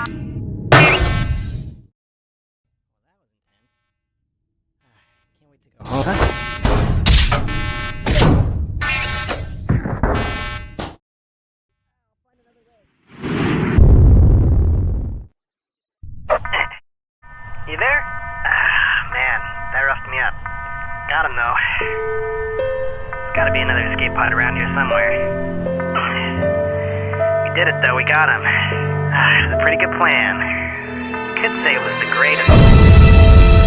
You there? Man, that roughed me up. Got him, though. There's gotta be another escape pod around here somewhere. We did it, though. We got him. It was a pretty good plan. Could say it was the greatest.